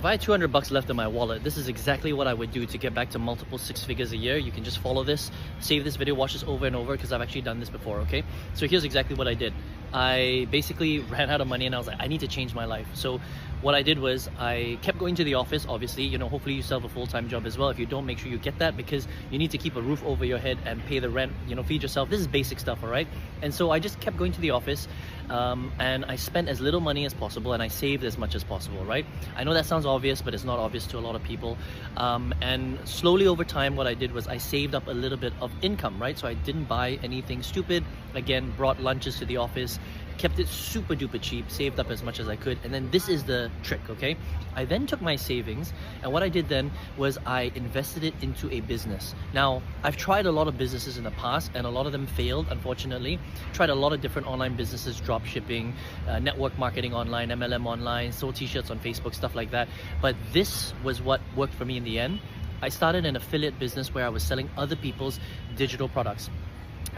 If I had 200 bucks left in my wallet, this is exactly what I would do to get back to multiple six figures a year. You can just follow this, save this video, watch this over and over because I've actually done this before, okay? So here's exactly what I did. I basically ran out of money and I was like, I need to change my life. So what I did was I kept going to the office, obviously, you know, hopefully you still have a full-time job as well. If you don't, make sure you get that because you need to keep a roof over your head and pay the rent, you know, feed yourself. This is basic stuff, all right? And so I just kept going to the office and I spent as little money as possible and I saved as much as possible, right? I know that sounds obvious, but it's not obvious to a lot of people. And slowly over time, what I did was I saved up a little bit of income, right? So I didn't buy anything stupid. Again, brought lunches to the office, kept it super duper cheap, saved up as much as I could. And then this is the trick, okay? I then took my savings and what I did then was I invested it into a business. Now, I've tried a lot of businesses in the past and a lot of them failed, unfortunately. Tried a lot of different online businesses, drop shipping, network marketing online, MLM online, sold t-shirts on Facebook, stuff like that. But this was what worked for me in the end. I started an affiliate business where I was selling other people's digital products.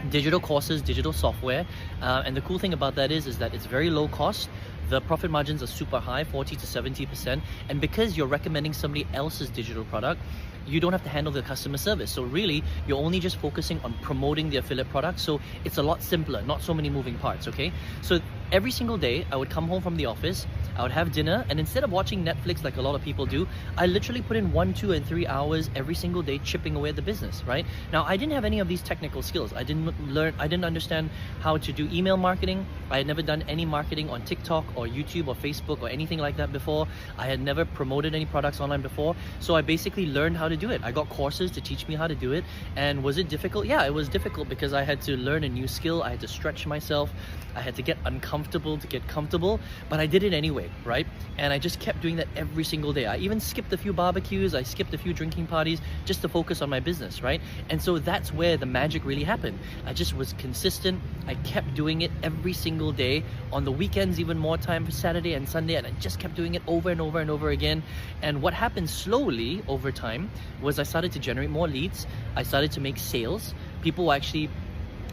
Digital courses, digital software, and the cool thing about that is that it's very low cost. The profit margins are super high, 40 to 70%, and because you're recommending somebody else's digital product, you don't have to handle the customer service. So really, you're only just focusing on promoting the affiliate product. So it's a lot simpler, not so many moving parts, okay? So every single day, I would come home from the office, I would have dinner, and instead of watching Netflix like a lot of people do, I literally put in 1, 2, and 3 hours every single day chipping away at the business, right? Now, I didn't have any of these technical skills. I didn't understand how to do email marketing. I had never done any marketing on TikTok or YouTube or Facebook or anything like that before. I had never promoted any products online before. So I basically learned how to do it. I got courses to teach me how to do it. And was it difficult? Yeah, it was difficult because I had to learn a new skill. I had to stretch myself. I had to get uncomfortable to get comfortable, but I did it anyway, right? And I just kept doing that every single day. I even skipped a few barbecues. I skipped a few drinking parties just to focus on my business, right? And so that's where the magic really happened. I just was consistent. I kept doing it every single day, on the weekends even more time, for Saturday and Sunday, and I just kept doing it over and over and over again. And what happened slowly over time was I started to generate more leads. I started to make sales. People were actually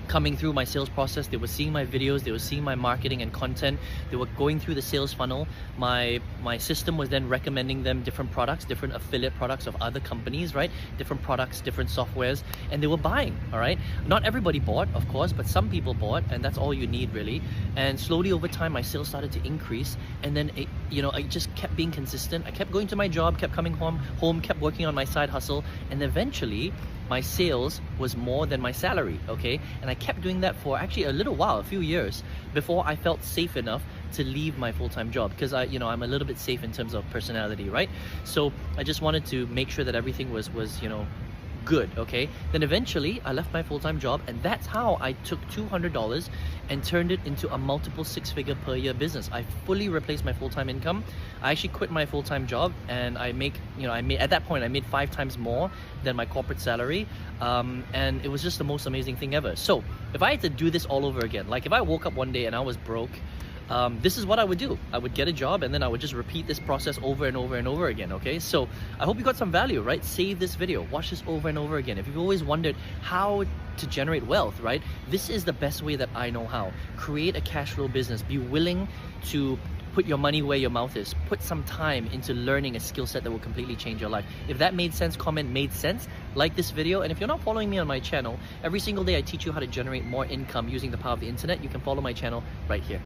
coming through my sales process. They were seeing my videos, they were seeing my marketing and content, they were going through the sales funnel. My system was then recommending them different products, different affiliate products of other companies, right? Different products, different softwares, and they were buying, all right? Not everybody bought, of course, but some people bought, and that's all you need really. And slowly over time, my sales started to increase, and then I just kept being consistent. I kept going to my job, kept coming home, kept working on my side hustle, and eventually my sales was more than my salary, okay? And I kept doing that for actually a little while, a few years, before I felt safe enough to leave my full-time job because I'm a little bit safe in terms of personality, right? So I just wanted to make sure that everything was good, okay? Then eventually I left my full-time job, and that's how I took $200 and turned it into a multiple six-figure per year business. I fully replaced my full-time income. I actually quit my full-time job, and I at that point I made 5 times more than my corporate salary, and it was just the most amazing thing ever. So if I had to do this all over again, like if I woke up one day and I was broke, this is what I would do. I would get a job and then I would just repeat this process over and over and over again, okay? So I hope you got some value, right? Save this video, watch this over and over again. If you've always wondered how to generate wealth, right? This is the best way that I know how. Create a cash flow business. Be willing to put your money where your mouth is. Put some time into learning a skill set that will completely change your life. If that made sense, comment made sense, like this video. And if you're not following me on my channel, every single day I teach you how to generate more income using the power of the internet. You can follow my channel right here.